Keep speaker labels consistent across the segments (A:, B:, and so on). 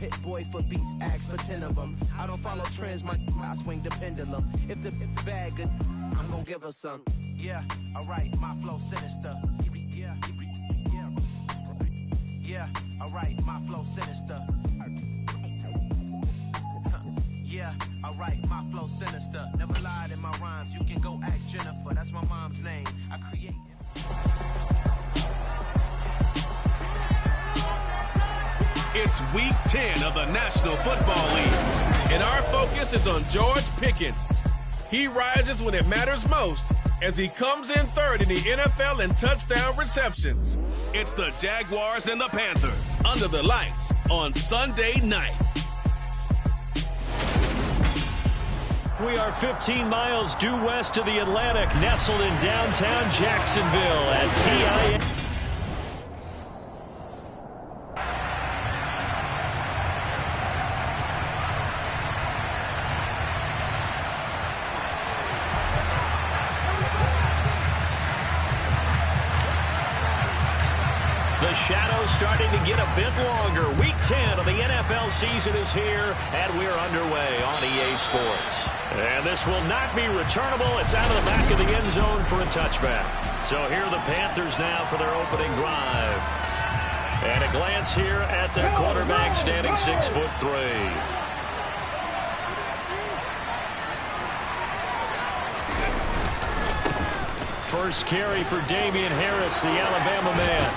A: Hit boy for beats, ask for 10 of them. I don't follow trends, I swing the pendulum. If the bag good, I'm gonna give her some. Yeah, alright, my flow sinister. Yeah, alright, my flow sinister. Yeah, alright, my flow sinister. Never lied in my rhymes, you can go ask Jennifer. That's my mom's name, I create.
B: It's week 10 of the National Football League, and our focus is on George Pickens. He rises when it matters most as he comes in third in the NFL in touchdown receptions. It's the Jaguars and the Panthers under the lights on Sunday night.
C: We are 15 miles due west of the Atlantic, nestled in downtown Jacksonville at TIA. The shadow's starting to get a bit longer. Week 10 of the NFL season is here, and we're underway on EA Sports. And this will not be returnable. It's out of the back of the end zone for a touchback. So here are the Panthers now for their opening drive. And a glance here at their quarterback standing 6'3". First carry for Damian Harris, the Alabama man.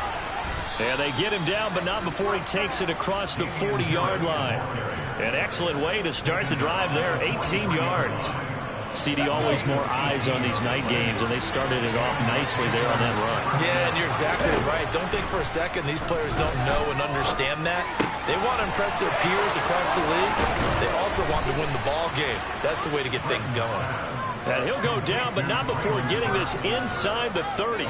C: And they get him down, but not before he takes it across the 40-yard line. An excellent way to start the drive there, 18 yards. CD, always more eyes on these night games, and they started it off nicely there on that run.
D: Yeah, and you're exactly right. Don't think for a second these players don't know and understand that. They want to impress their peers across the league. They also want to win the ball game. That's the way to get things going.
C: And he'll go down, but not before getting this inside the 30.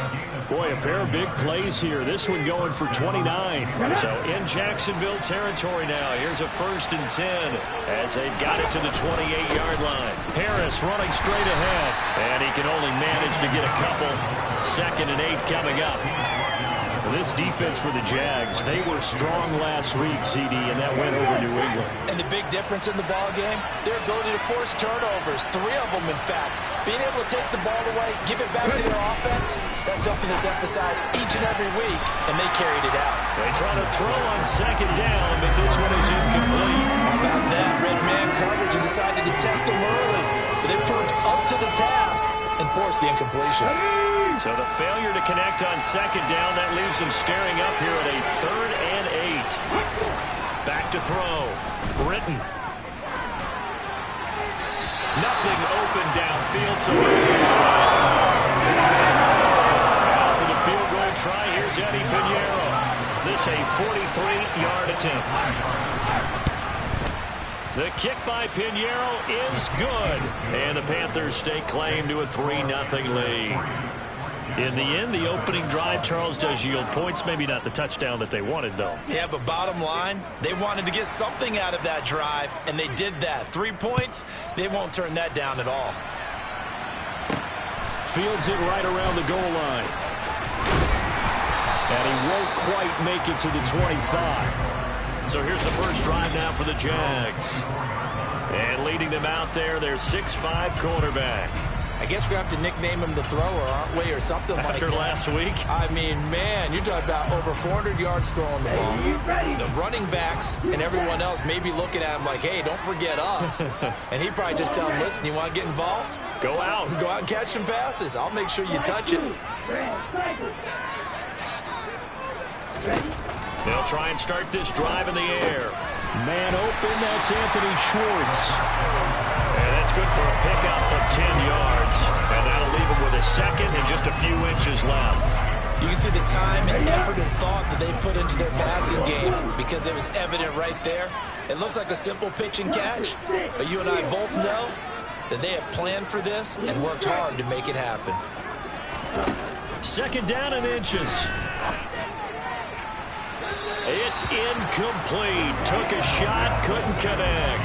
C: Boy, a pair of big plays here. This one going for 29. So in Jacksonville territory now. Here's a 1st and 10 as they've got it to the 28-yard line. Harris running straight ahead, and he can only manage to get a couple. 2nd and 8 coming up. This defense for the Jags, they were strong last week, CD, and that went over New England.
D: And the big difference in the ball game, their ability to force turnovers, 3 of them, in fact. Being able to take the ball away, give it back to their offense, that's something that's emphasized each and every week, and they carried it out.
C: They try to throw on 2nd down, but this one is incomplete.
D: How about that? Red man coverage and decided to test them early. But they proved up to the task and forced the incompletion.
C: So the failure to connect on 2nd down, that leaves them staring up here at a 3rd and 8. Back to throw. Britton. Nothing open downfield, so now for the field goal try, here's Eddie Pinheiro. This a 43-yard attempt. The kick by Pinheiro is good, and the Panthers stake claim to a 3-0 lead. In the end, the opening drive, Charles, does yield points. Maybe not the touchdown that they wanted, though.
D: Yeah, but bottom line, they wanted to get something out of that drive, and they did that. 3 points, they won't turn that down at all.
C: Fields it right around the goal line. And he won't quite make it to the 25. So here's the first drive now for the Jags. And leading them out there, their 6'5" quarterback.
D: I guess we're going to have to nickname him the thrower, aren't we, or something like that.
C: After last week?
D: I mean, man, you're talking about over 400 yards throwing the ball. The running backs and everyone else may be looking at him like, hey, don't forget us. And he'd probably just tell him, listen, you want to get involved?
C: Go out.
D: Go out and catch some passes. I'll make sure you touch it.
C: They'll try and start this drive in the air. Man open, that's Anthony Schwartz. And that's good for a pickup of 10 yards. And that'll leave him with a 2nd and just a few inches left.
D: You can see the time and effort and thought that they put into their passing game because it was evident right there. It looks like a simple pitch and catch, but you and I both know that they have planned for this and worked hard to make it happen.
C: 2nd down and inches. It's incomplete. Took a shot, couldn't connect.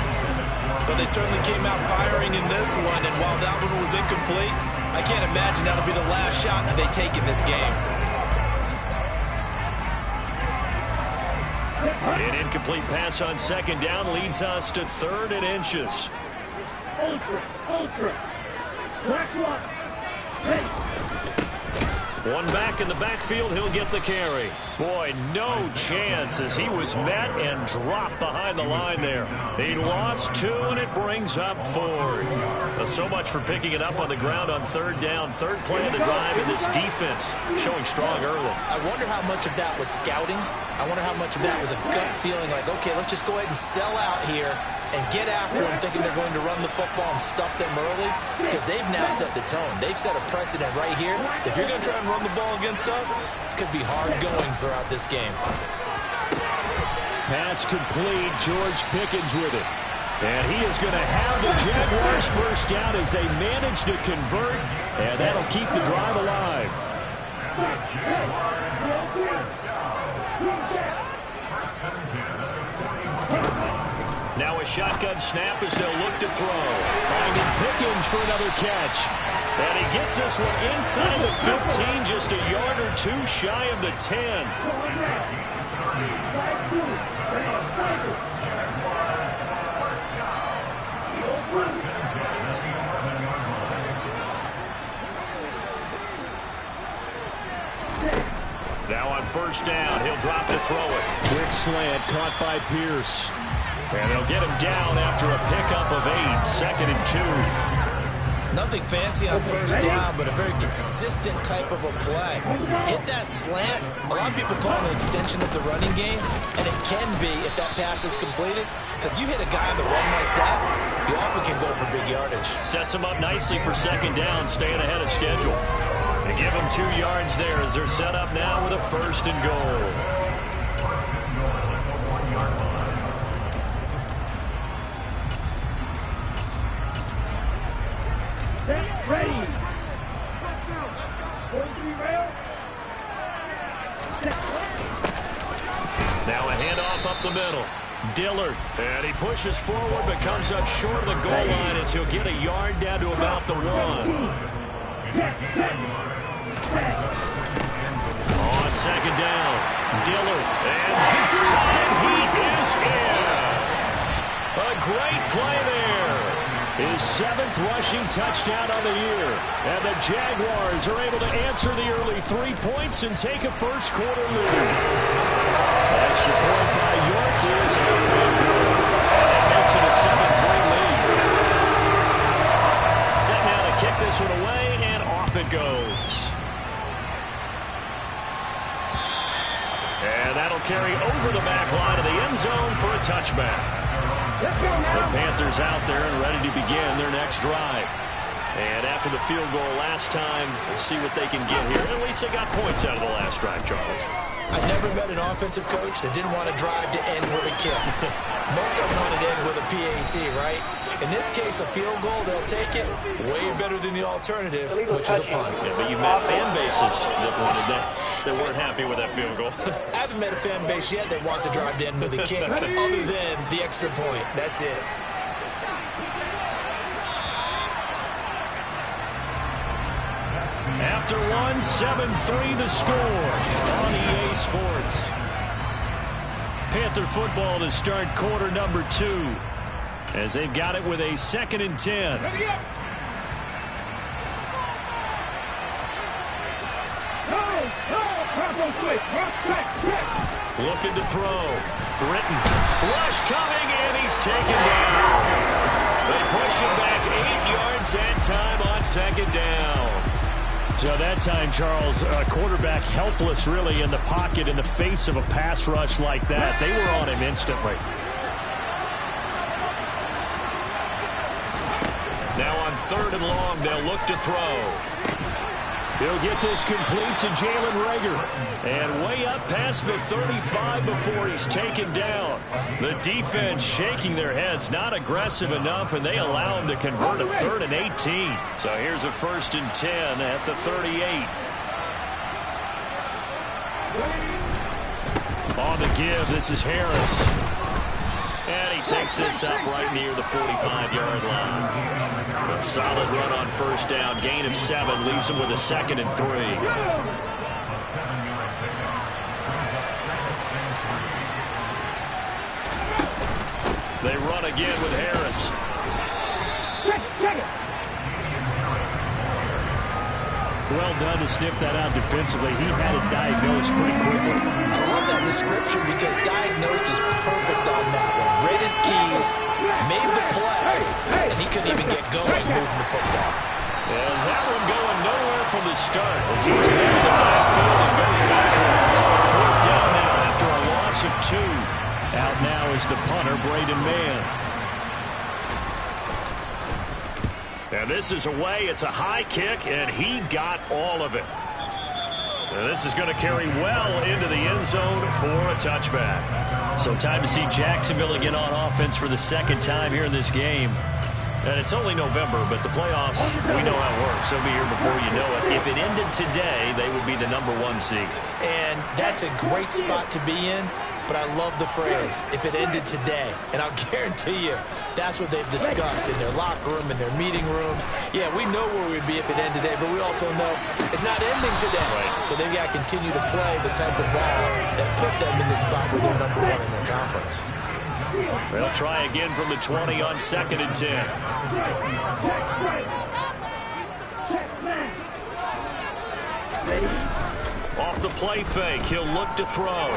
D: But they certainly came out firing in this one, and while that one was incomplete, I can't imagine that'll be the last shot that they take in this game.
C: An incomplete pass on second down leads us to 3rd and inches. One back in the backfield, he'll get the carry. Boy, no chance as he was met and dropped behind the line there. He lost 2, and it brings up 4th. So much for picking it up on the ground on 3rd down. 3rd play of the drive, and this defense showing strong early.
D: I wonder how much of that was scouting. I wonder how much of that was a gut feeling like, okay, let's just go ahead and sell out here and get after them, thinking they're going to run the football and stuff them early, because they've now set the tone. They've set a precedent right here. If you're going to try and run the ball against us, it could be hard going throughout this game.
C: Pass complete. George Pickens with it. And he is going to have the Jaguars first down as they manage to convert, and that'll keep the drive alive. Now a shotgun snap as they'll look to throw. Finding Pickens for another catch. And he gets this one inside the 15, just a yard or 2 shy of the 10. Now on first down, he'll drop to throw it. Quick slant caught by Pierce. And they'll get him down after a pickup of 8, 2nd and 2.
D: Nothing fancy on first down, but a very consistent type of a play. Hit that slant. A lot of people call it an extension of the running game, and it can be if that pass is completed, because you hit a guy on the run like that, you often can go for big yardage.
C: Sets him up nicely for 2nd down, staying ahead of schedule. They give him 2 yards there as they're set up now with a 1st and goal.
E: Ready.
C: Now a handoff up the middle. Dillard, and he pushes forward but comes up short of the goal line as he'll get a yard down to about the 1. On 2nd down, Dillard, and this time he is in. A great play there. His 7th rushing touchdown on the year. And the Jaguars are able to answer the early 3 points and take a first quarter lead. Extra point by York is and makes it a 7-3 lead. Set now to kick this one away, and off it goes. And that'll carry over the back line of the end zone for a touchback. The Panthers out there and ready to begin their next drive. And after the field goal last time, we'll see what they can get here. At least they got points out of the last drive, Charles.
D: I've never met an offensive coach that didn't want to drive to end with a kick. Most of them want to end with a PAT, right? In this case, a field goal, they'll take it. Way better than the alternative, which is a punt.
C: Yeah, but you've met fan bases that weren't happy with that field goal.
D: I haven't met a fan base yet that wants to drive to end with a kick, other than the extra point. That's it.
C: After 1, 7-3 the score on EA Sports. Panther football to start quarter number 2 as they've got it with a 2nd and 10. Looking to throw. Britton. Rush coming, and he's taken down. They push him back 8 yards that time on 2nd down. So that time, Charles, a quarterback helpless really in the pocket in the face of a pass rush like that. They were on him instantly. Now on 3rd and long, they'll look to throw. He'll get this complete to Jalen Reagor. And way up past the 35 before he's taken down. The defense shaking their heads, not aggressive enough, and they allow him to convert a 3rd and 18. So here's a 1st and 10 at the 38. On the give, this is Harris. And he takes this up right near the 45-yard line. A solid run on first down. Gain of 7 leaves him with a 2nd and 3. They run again with Harris.
E: Well done to sniff that out defensively. He had it diagnosed pretty quickly.
D: I love that description because diagnosed is perfect on that one. Read his keys, made the play, and he couldn't even get going moving the football.
C: And that one going nowhere from the start as he's in the backfield and goes backwards. Fourth down now after a loss of 2.
E: Out now is the punter, Braden Mann.
C: And this is away. It's a high kick, and he got all of it. And this is going to carry well into the end zone for a touchback.
E: So time to see Jacksonville again on offense for the second time here in this game.
C: And it's only November, but the playoffs, we know how it works. They'll be here before you know it. If it ended today, they would be the #1 seed.
D: And that's a great spot to be in, but I love the phrase, if it ended today. And I'll guarantee you, that's what they've discussed in their locker room, in their meeting rooms. Yeah, we know where we'd be if it ended today, but we also know it's not ending today.
C: Right.
D: So they've got to continue to play the type of ball that put them in the spot where they're #1 in their conference.
C: They'll try again from the 20 on 2nd and 10. Off the play fake, he'll look to throw.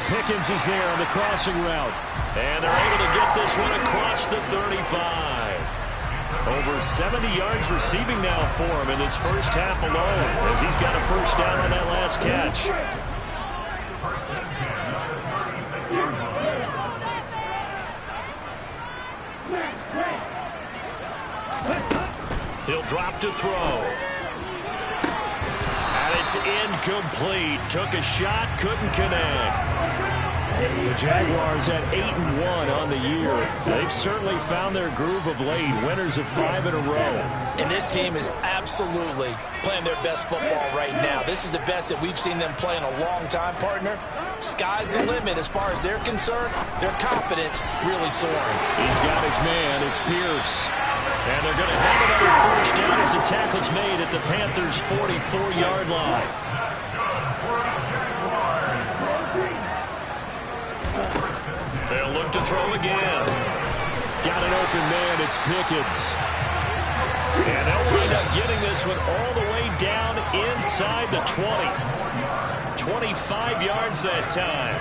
E: Pickens is there on the crossing route.
C: And they're able to get this one across the 35. Over 70 yards receiving now for him in this first half alone as he's got a first down on that last catch. He'll drop to throw. And it's incomplete. Took a shot, couldn't connect.
E: The Jaguars at 8-1 on the year. They've certainly found their groove of late. Winners of 5 in a row.
D: And this team is absolutely playing their best football right now. This is the best that we've seen them play in a long time, partner. Sky's the limit as far as they're concerned. Their confidence really soaring.
E: He's got his man. It's Pierce.
C: And they're going to have another first down as the tackle's made at the Panthers' 44-yard line. They'll look to throw again.
E: Got an open man. It's Pickens.
C: And they'll wind up getting this one all the way down inside the 20. 25 yards that time.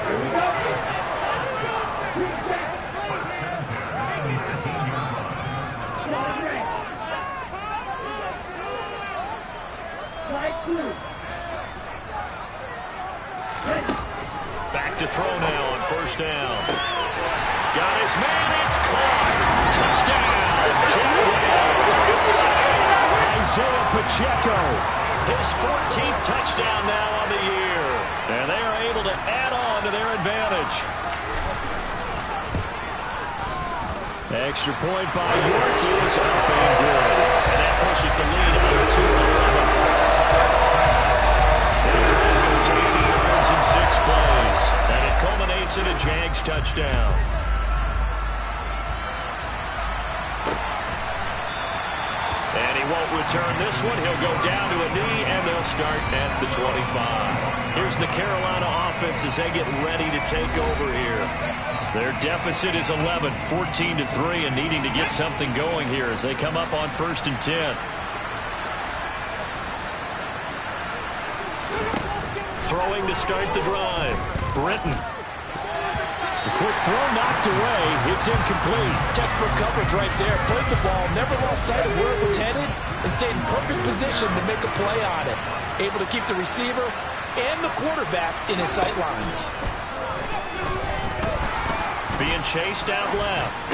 C: Back to throw now on first down. Got his man, it's caught. Touchdown, Jaguars.
E: Isaiah Pacheco.
C: His 14th touchdown now on the year. And they are able to add on to their advantage.
E: Extra point by York is up and good.
C: And that pushes the lead up to 11. That drive goes 80 yards in 6 plays. And it culminates in a Jags touchdown. And he won't return this one. He'll go down to a knee, and they'll start at the 25. Here's the Carolina offense as they get ready to take over here. Their deficit is 11, 14-3, and needing to get something going here as they come up on 1st and 10. Throwing to start the drive. Britton.
E: The quick throw knocked away. It's incomplete.
D: Textbook coverage right there. Played the ball, never lost sight of where it was headed, and stayed in perfect position to make a play on it. Able to keep the receiver and the quarterback in his sight lines.
C: Being chased out left.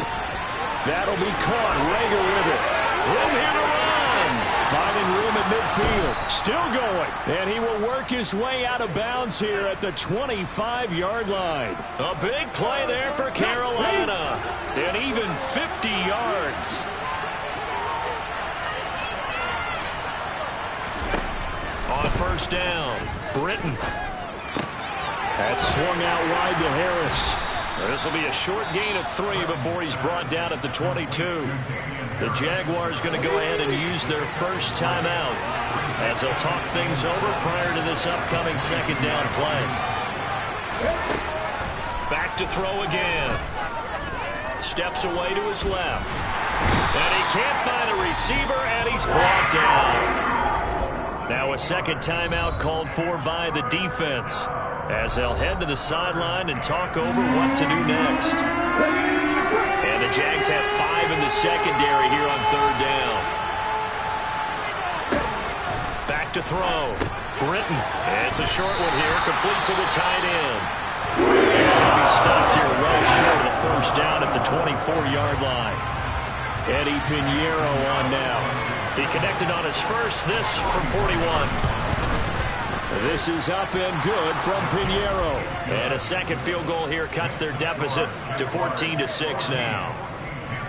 E: That'll be caught. Rager with it.
C: Room here to run.
E: Finding room at midfield. Still going. And he will work his way out of bounds here at the 25-yard line.
C: A big play there for Carolina. And even 50 yards. On first down, Britton.
E: That swung out wide to Harris.
C: This will be a short gain of 3 before he's brought down at the 22. The Jaguars going to go ahead and use their first timeout as they'll talk things over prior to this upcoming second down play. Back to throw again. Steps away to his left. And he can't find a receiver, and he's brought down. Now a second timeout called for by the defense, as they'll head to the sideline and talk over what to do next. And the Jags have 5 in the secondary here on third down. Back to throw. Britton. It's a short one here, complete to the tight end. And he's stopped here well short of the first down at the 24-yard line. Eddie Piñeiro on now. He connected on his first, this from 41. This is up and good from Piñeiro. And a second field goal here cuts their deficit to 14-6 now.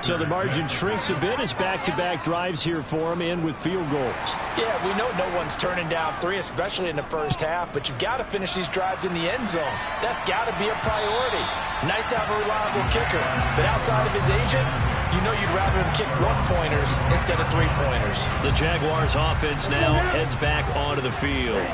C: So the margin shrinks a bit as back-to-back drives here for him, in with field goals.
D: Yeah, we know no one's turning down 3, especially in the first half, but you've got to finish these drives in the end zone. That's got to be a priority. Nice to have a reliable kicker, but outside of his agent, you know you'd rather him kick 1-pointers instead of 3-pointers.
C: The Jaguars offense now heads back onto the field.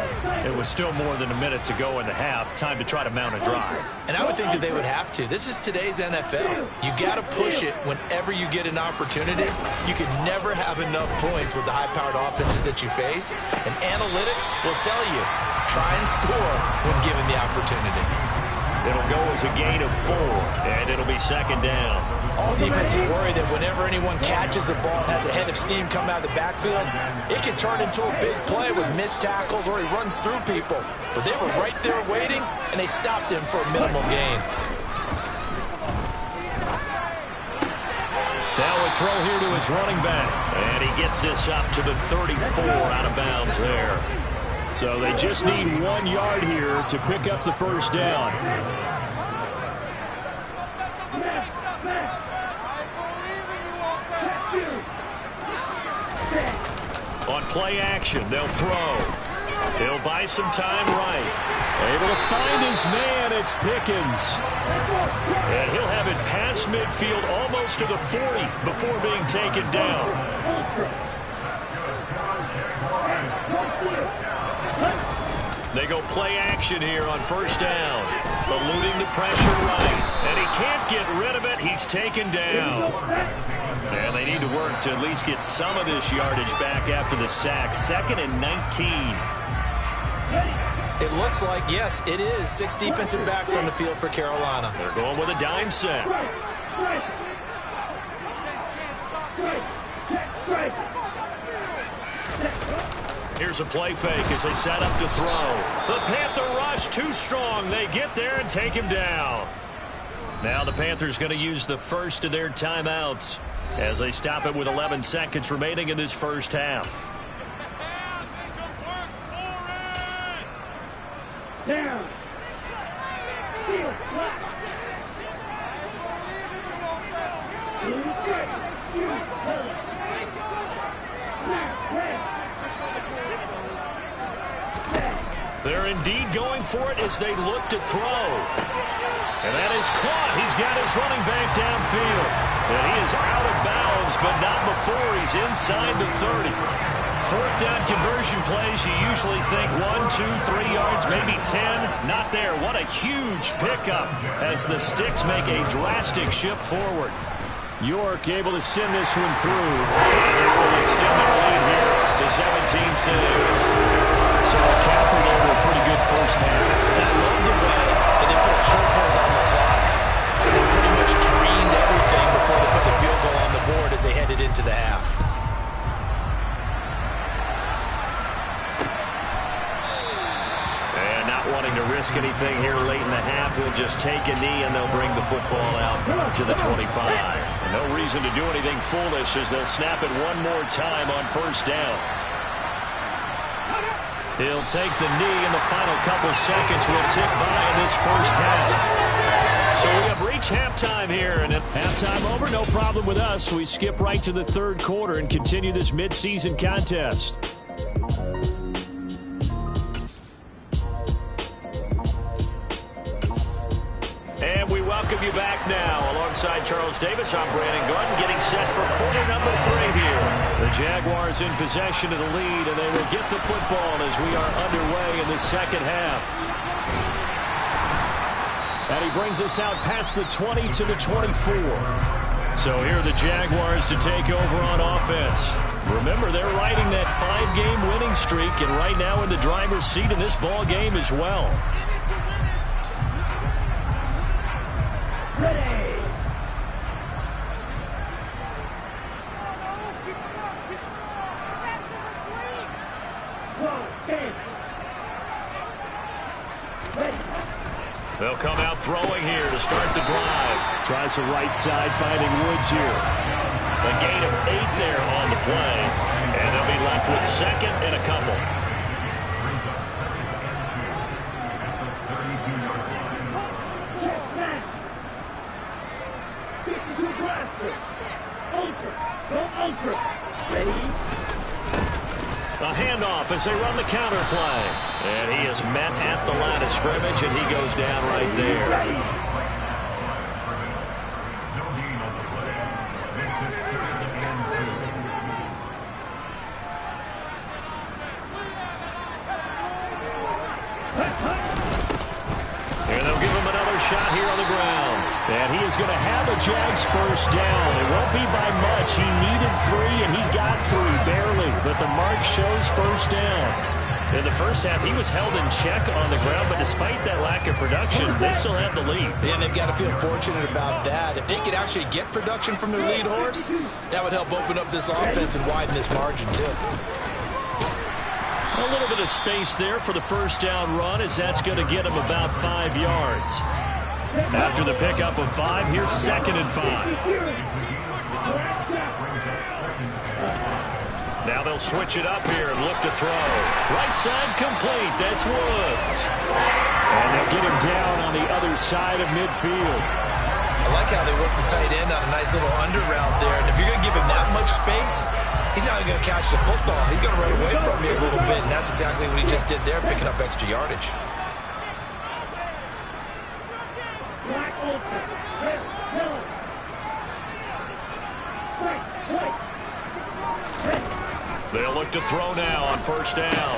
C: It was still more than a minute to go in the half. Time to try to mount a drive.
D: And I would think that they would have to. This is today's NFL. You got to push it whenever you get an opportunity. You can never have enough points with the high-powered offenses that you face. And analytics will tell you, try and score when given the opportunity.
C: It'll go as a gain of 4, and it'll be second down.
D: All defenses worry that whenever anyone catches the ball and has a head of steam come out of the backfield, it can turn into a big play with missed tackles or he runs through people. But they were right there waiting, and they stopped him for a minimal gain.
C: Now a throw here to his running back, and he gets this up to the 34 out of bounds there. So they just need 1 yard here to pick up the first down. On play action, they'll throw. He'll buy some time right. Able to find his man, it's Pickens. And he'll have it past midfield, almost to the 40, before being taken down. They go play action here on first down. Eluding the pressure right. And he can't get rid of it. He's taken down. And they need to work to at least get some of this yardage back after the sack. 2nd and 19.
D: It looks like, yes, it is 6 defensive backs on the field for Carolina.
C: They're going with a dime set. Here's a play fake as they set up to throw. The Panther rush too strong. They get there and take him down. Now the Panthers going to use the first of their timeouts as they stop it with 11 seconds remaining in this first half. They're indeed going for it as they look to throw. And that is caught. He's got his running back downfield. And he is out of bounds, but not before he's inside the 30. 4th down conversion plays, you usually think 1, 2, 3 yards, maybe 10. Not there. What a huge pickup as the Sticks make a drastic shift forward. York able to send this one through. And they will extend their lead here to 17-6. So a capper there with a pretty good first half.
D: And I love the way that they put a chokehold on the clock. They pretty much drained everything before they put the field goal on the board as they headed into the half.
C: And not wanting to risk anything here late in the half, he'll just take a knee and they'll bring the football out to the 25. And no reason to do anything foolish as they'll snap it one more time on first down. He'll take the knee, and the final couple seconds will tick by in this first half. So we have reached halftime here, and at halftime over, no problem with us. We skip right to the third quarter and continue this midseason contest. And we welcome you back now. Alongside Charles Davis, I'm Brandon Gordon, getting set for quarter number 3 here. The Jaguars in possession of the lead, and they will get the football as we are underway in the second half. And he brings us out past the 20 to the 24. So here are the Jaguars to take over on offense. Remember, they're riding that 5-game winning streak, and right now in the driver's seat in this ball game as well.
F: Ready.
C: They'll come out throwing here to start the drive. Tries the right side, finding Woods here. A gain of 8 there on the play. And they'll be left with second and a couple. A handoff as they run the counter play. And he is met at the line of scrimmage, and he goes down right there. And they'll give him another shot here on the ground. And he is going to have a Jags first down. It won't be by much. He needed 3, and he got 3, barely. But the mark shows first down. In the first half, he was held in check on the ground, but despite that lack of production, they still have the lead.
D: And they've got to feel fortunate about that. If they could actually get production from their lead horse, that would help open up this offense and widen this margin, too.
C: A little bit of space there for the first down run, as that's going to get him about 5 yards. After the pickup of 5, here's 2nd and 5. Now they'll switch it up here and look to throw. Right side complete. That's Woods. And they'll get him down on the other side of midfield.
D: I like how they work the tight end on a nice little under route there. And if you're going to give him that much space, he's not even going to catch the football. He's going to run away from you a little bit, and that's exactly what he just did there, picking up extra yardage.
C: They'll look to throw now on first down.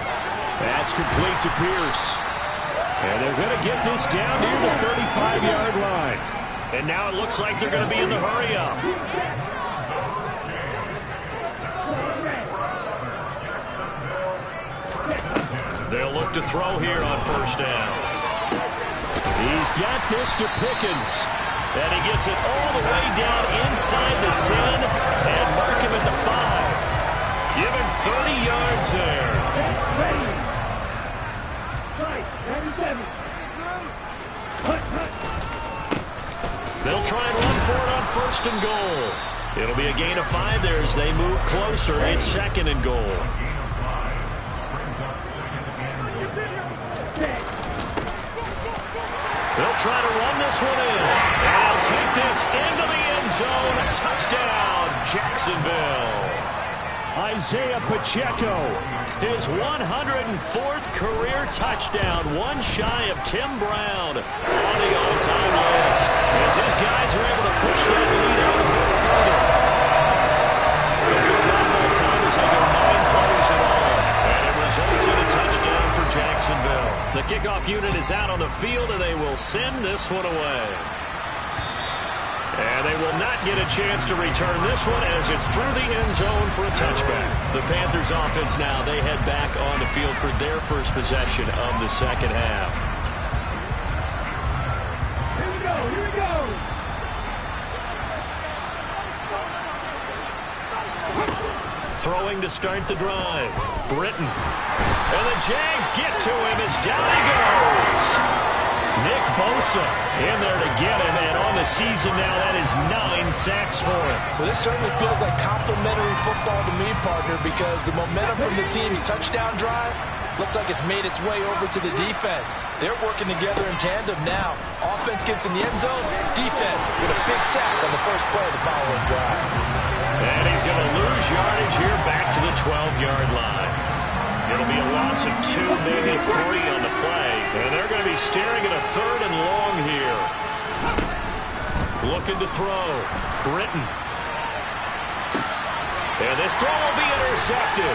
C: That's complete to Pierce. And they're going to get this down near the 35-yard line. And now it looks like they're going to be in the hurry-up. They'll look to throw here on first down. He's got this to Pickens. And he gets it all the way down inside the 10 and mark him at the 5. Give him 30 yards there. They'll try and run for it on 1st and goal. It'll be a gain of 5 there as they move closer. It's 2nd and goal. They'll try to run this one in. And they'll take this into the end zone. Touchdown, Jacksonville. Isaiah Pacheco, his 104th career touchdown, one shy of Tim Brown on the all-time list, as his guys are able to push that lead out a bit further. A good drive all time as they go 9 plays in all, and it results in a touchdown for Jacksonville. The kickoff unit is out on the field, and they will send this one away. And they will not get a chance to return this one as it's through the end zone for a touchback. The Panthers offense now, they head back on the field for their first possession of the second half.
F: Here we go, here we go.
C: Throwing to start the drive. Britton. And the Jags get to him as down he goes. Nick Bosa in there to get him, and on the season now, that is 9 sacks for him.
D: Well, this certainly feels like complimentary football to me, partner, because the momentum from the team's touchdown drive looks like it's made its way over to the defense. They're working together in tandem now. Offense gets in the end zone, defense with a big sack on the first play of the following drive.
C: And he's going to lose yardage here back to the 12-yard line. It'll be a loss of 2, maybe 3 on the play. And they're going to be staring at a 3rd and long here. Looking to throw. Britton. And this throw will be intercepted.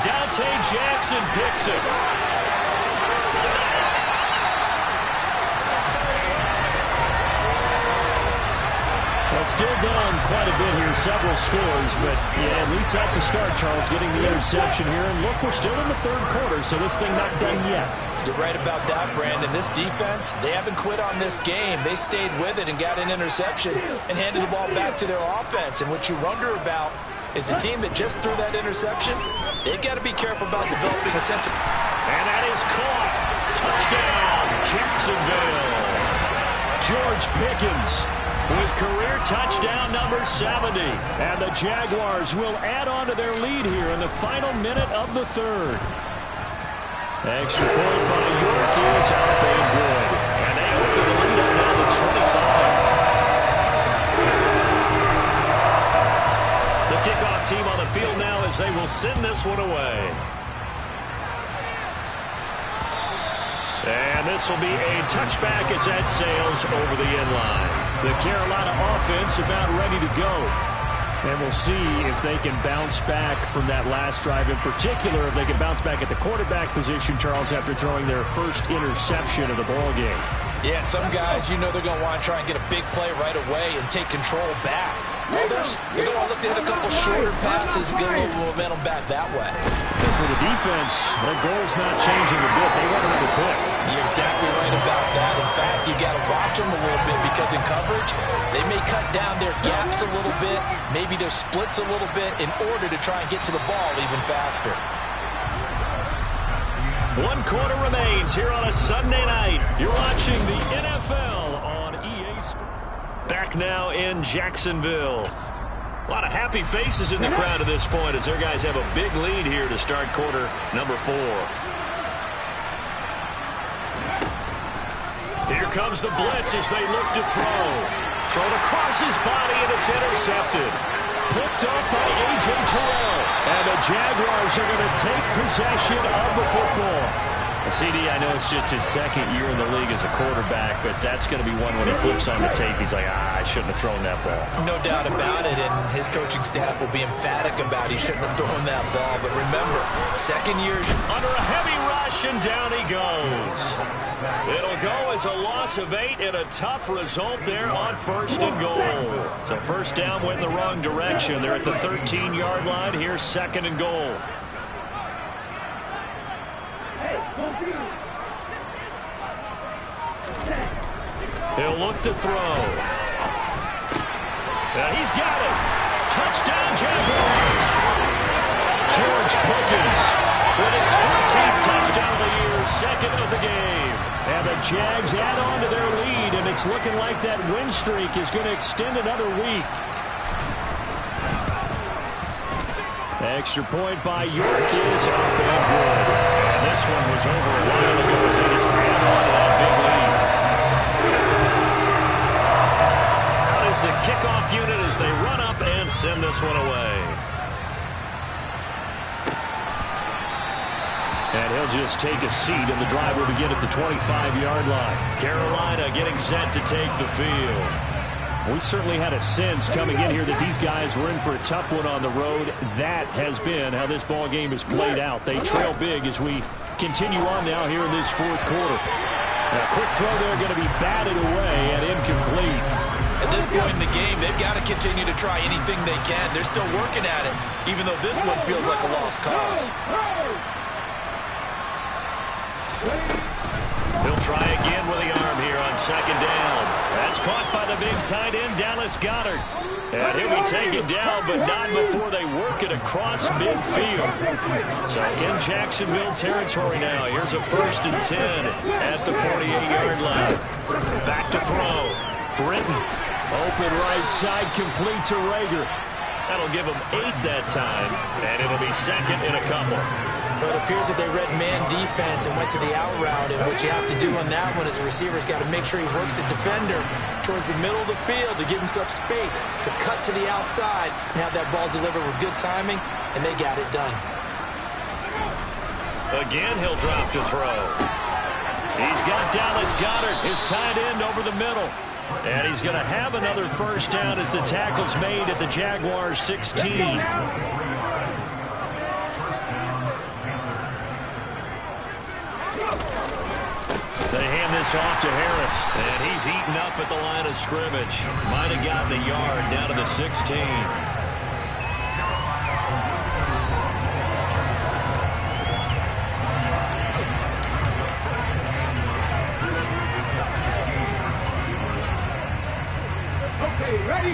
C: Dante Jackson picks it.
E: Well, still down quite a bit here, several scores, but yeah, at least that's a start, Charles, getting the interception here. And look, we're still in the third quarter, so this thing not done yet.
D: You're right about that, Brandon. This defense, they haven't quit on this game. They stayed with it and got an interception and handed the ball back to their offense. And what you wonder about is the team that just threw that interception, they've got to be careful about developing a sense of...
C: And that is caught. Touchdown, Jacksonville.
E: George Pickens with career touchdown number 70. And the Jaguars will add on to their lead here in the final minute of the third. Extra point by York is up and good. And they open the lead up now to 25.
C: The kickoff team on the field now as they will send this one away. And this will be a touchback as that sails over the end line. The Carolina offense about ready to go. And we'll see if they can bounce back from that last drive. In particular, if they can bounce back at the quarterback position, Charles, after throwing their first interception of the ball game.
D: Yeah, and some guys, you know they're going to want to try and get a big play right away and take control back. Others, they're going to look to hit a couple shorter passes and get a little momentum back that way.
E: And for the defense, their goal's not changing a bit. They want another pick.
D: You're exactly right about that. In fact, you got to watch them a little bit because in coverage, they may cut down their gaps a little bit, maybe their splits a little bit in order to try and get to the ball even faster.
C: 1 quarter remains here on a Sunday night. You're watching the NFL on EA Sports. Back now in Jacksonville. A lot of happy faces in the crowd at this point as their guys have a big lead here to start quarter number 4. Here comes the blitz as they look to throw. Thrown across his body and it's intercepted. Picked up by A.J. Terrell. And the Jaguars are going to take possession of the football. CD, I know it's just his second year in the league as a quarterback, but that's going to be one when he flips on the tape. He's like, I shouldn't have thrown that ball.
D: No doubt about it, and his coaching staff will be emphatic about he shouldn't have thrown that ball. But remember, second year...
C: Under a heavy rush, and down he goes. It'll go as a loss of 8 and a tough result there on 1st and goal. So first down went in the wrong direction. They're at the 13-yard line. Here's 2nd and goal. He'll look to throw. He's got it. Touchdown, Jaguars. George Pickens with his 13th touchdown of the year, 2nd of the game. And the Jags add on to their lead, and it's looking like that win streak is going to extend another week. Extra point by York is up and good. And this one was over a while ago as they just add on to that big lead. Out is the kickoff unit as they run up and send this one away. And he'll just take a seat, and the drive will begin at the 25-yard line. Carolina getting set to take the field. We certainly had a sense coming in here that these guys were in for a tough one on the road. That has been how this ball game has played out. They trail big as we continue on now here in this 4th quarter. Now, quick throw there going to be batted away and incomplete.
D: At this point in the game, they've got to continue to try anything they can. They're still working at it, even though this one feels like a lost cause.
C: He'll try again with the arm here on 2nd down. That's caught by the big tight end, Dallas Goedert. And he'll be taken down, but not before they work it across midfield. So in Jacksonville territory now. Here's a 1st and 10 at the 48-yard line. Back to throw. Britton.
E: Open right side, complete to Rager.
C: That'll give him 8 that time, and it'll be 2nd and a couple.
D: But it appears that they read man defense and went to the out route, and what you have to do on that one is the receiver's got to make sure he works the defender towards the middle of the field to give himself space to cut to the outside and have that ball delivered with good timing, and they got it done.
C: Again, he'll drop to throw. He's got Dallas Goedert, his tight end, over the middle. And he's going to have another 1st down as the tackle's made at the Jaguars 16. They hand this this off to Harris. And he's eaten up at the line of scrimmage. Might have gotten a yard down to the 16.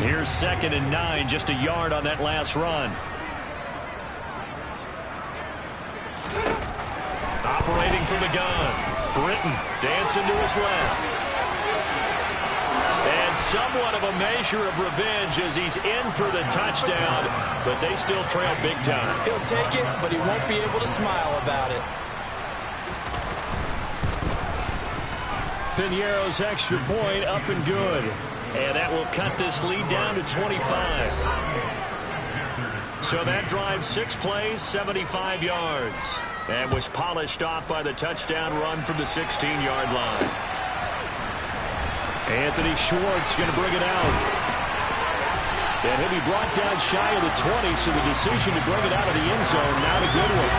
C: Here's 2nd and 9, just a yard on that last run. Operating from the gun. Britton dancing to his left. And somewhat of a measure of revenge as he's in for the touchdown, but they still trail big time.
D: He'll take it, but he won't be able to smile about it.
C: Piñeiro's extra point up and good. And that will cut this lead down to 25. So that drive 6 plays, 75 yards. And was polished off by the touchdown run from the 16-yard line. Anthony Schwartz going to bring it out. And he'll be brought down shy of the 20, so the decision to bring it out of the end zone, not a good one.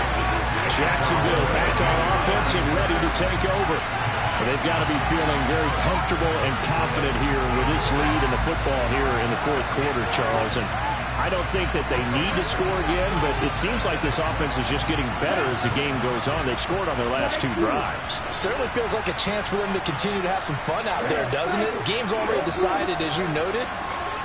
C: Jacksonville back on offense and ready to take over. And they've got to be feeling very comfortable and confident here with this lead in the football here in the 4th quarter, Charles. And I don't think that they need to score again, but it seems like this offense is just getting better as the game goes on. They've scored on their last 2 drives.
D: Certainly feels like a chance for them to continue to have some fun out there, doesn't it? Game's already decided, as you noted.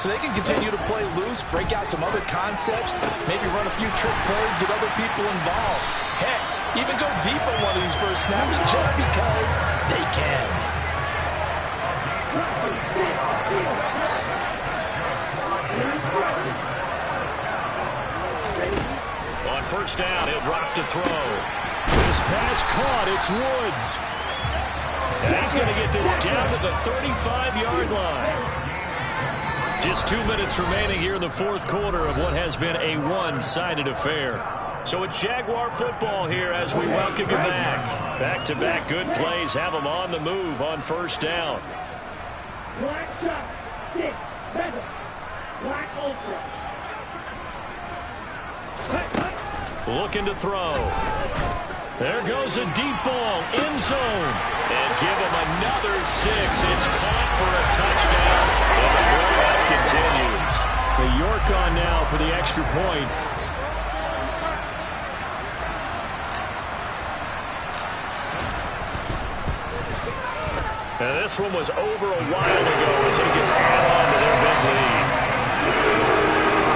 D: So they can continue to play loose, break out some other concepts, maybe run a few trick plays, get other people involved. Heck, even go deep on one of these first snaps just because they can.
C: On first down, he'll drop to throw. This pass caught. It's Woods. And he's going to get this down to the 35-yard line. Just 2 minutes remaining here in the 4th quarter of what has been a one-sided affair. So it's Jaguar football here as we welcome you back. Back-to-back good plays have them on the move on first down.
F: Black shot, 6, 7, black ultra.
C: Looking to throw. There goes a deep ball, end zone. And give him another 6. It's caught for a touchdown. And the blowout continues.
E: The York on now for the extra point.
C: And this one was over a while ago as they just add on to their big lead.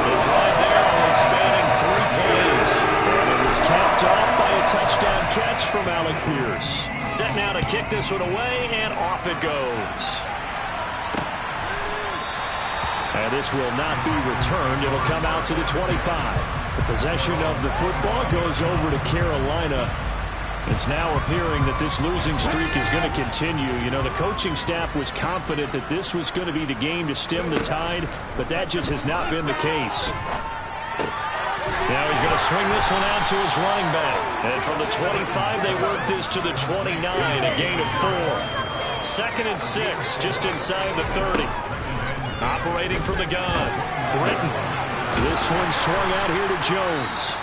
C: The drive there only spanning 3 plays.
E: And it was capped off by a touchdown catch from Alec Pierce.
C: Set now to kick this one away, and off it goes.
E: And this will not be returned. It'll come out to the 25. The possession of the football goes over to Carolina. It's now appearing that this losing streak is going to continue. You know, the coaching staff was confident that this was going to be the game to stem the tide, but that just has not been the case.
C: Now he's going to swing this one out to his running back. And from the 25, they work this to the 29, a gain of 4. 2nd and 6, just inside the 30. Operating from the gun, Britton.
E: This one swung out here to Jones.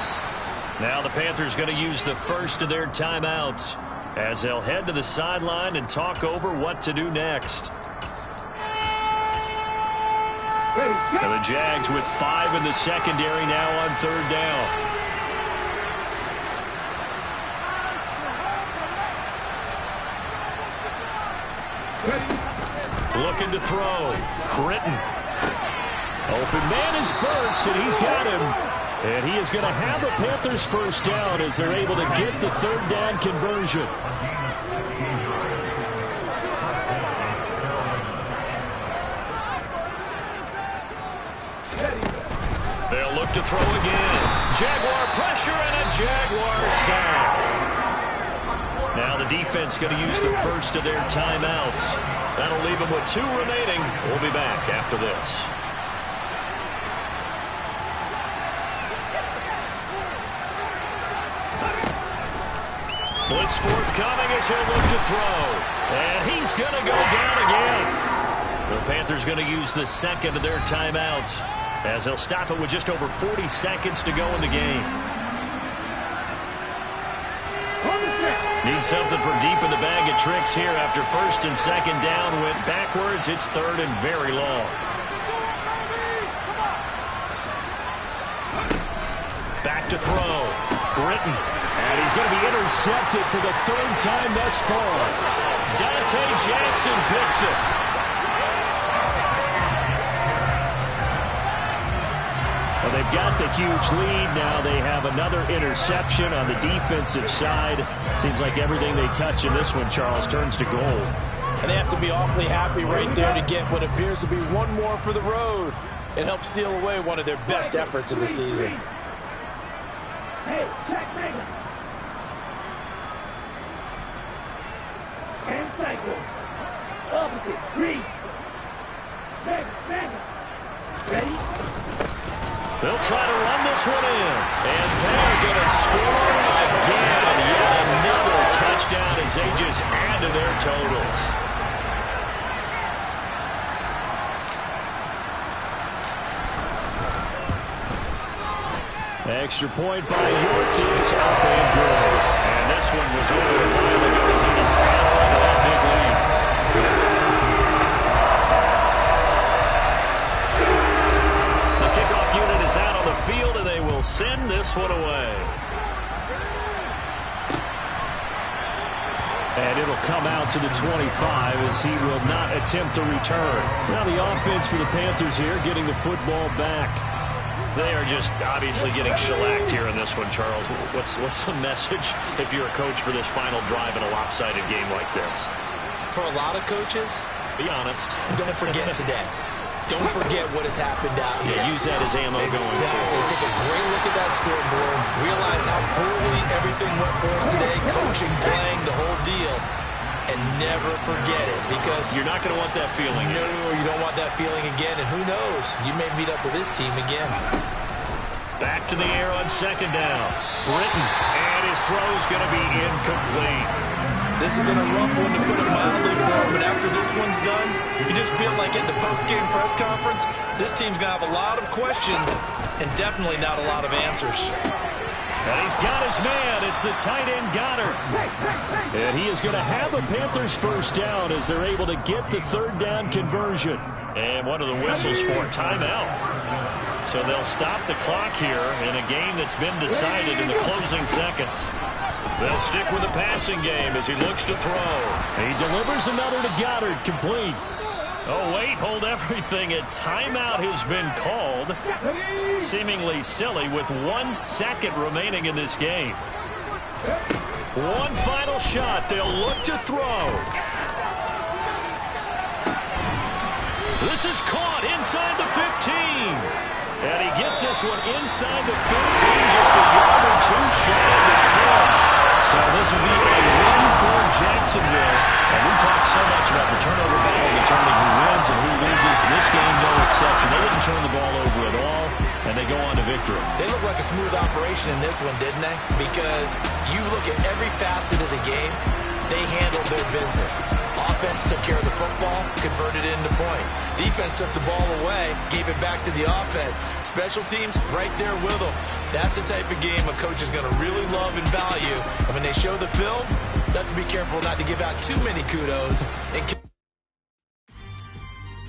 C: Now the Panthers going to use the first of their timeouts as they'll head to the sideline and talk over what to do next. And the Jags with 5 in the secondary now on 3rd down. Looking to throw. Britton.
E: Open man is Burks, and he's got him. And he is going to have the Panthers first down as they're able to get the 3rd down conversion.
C: They'll look to throw again. Jaguar pressure and a Jaguar sack. Now the defense going to use the first of their timeouts. That'll leave them with 2 remaining. We'll be back after this. Blitz forthcoming as he'll look to throw. And he's going to go down again. The Panthers going to use the 2nd of their timeouts as they'll stop it with just over 40 seconds to go in the game. Need something for deep in the bag of tricks here after first and second down went backwards. It's third and very long. Back to throw. Britton. And he's going to be intercepted for the third time thus far. Dante Jackson picks it. Well, they've got the huge lead. Now they have another interception on the defensive side. Seems like everything they touch in this one, Charles, turns to gold.
D: And they have to be awfully happy right there to get what appears to be one more for the road. It helps seal away one of their best efforts of the season.
F: Hey, check Megan. And cycle. Opposite, three. Megan. Ready?
C: They'll try to run this one in. And they're going to score again. Yet another touchdown as they just add to their totals. Extra point by York is up and good. And this one was over a while ago as he just added on to that big lead. The kickoff unit is out on the field, and they will send this one away. And it'll come out to the 25 as he will not attempt to return. Now the offense for the Panthers here getting the football back. They are just obviously getting shellacked here in this one, Charles. What's the message if you're a coach for this final drive in a lopsided game like this?
D: For a lot of coaches,
C: be honest.
D: Don't forget today. Don't forget what has happened out here.
C: Yeah, use that as ammo going forward.
D: Take a great look at that scoreboard. Realize how poorly everything went for us today. Coaching, playing, the whole deal. And never forget it, because
C: you're not going to want that feeling.
D: No, you don't want that feeling again. And who knows? You may meet up with this team again.
C: Back to the air on second down. Britton, and his throw's going to be incomplete.
D: This has been a rough one to put it mildly for him, but after this one's done, you just feel like at the post-game press conference, this team's going to have a lot of questions and definitely not a lot of answers.
C: And he's got his man. It's the tight end Goddard. And he is going to have a Panthers first down as they're able to get the third down conversion. And one of the whistles for a timeout. So they'll stop the clock here in a game that's been decided in the closing seconds. They'll stick with the passing game as he looks to throw. He delivers another to Goddard, complete. Oh, wait, hold everything. A timeout has been called. Seemingly silly with 1 second remaining in this game. One final shot. They'll look to throw. This is caught inside the 15. And he gets this one inside the 15, just a yard or two shy of the 10. So this will be a win for Jacksonville. And we talk so much about the turnover battle determining who wins and who loses. This game, no exception. They didn't turn the ball over at all, and they go on to victory.
D: They look like a smooth operation in this one, didn't they? Because you look at every facet of the game, they handled their business. Offense took care of the football, converted it into point. Defense took the ball away, gave it back to the offense. Special teams, right there with them. That's the type of game a coach is going to really love and value. And when they show the film, let's be careful not to give out too many kudos and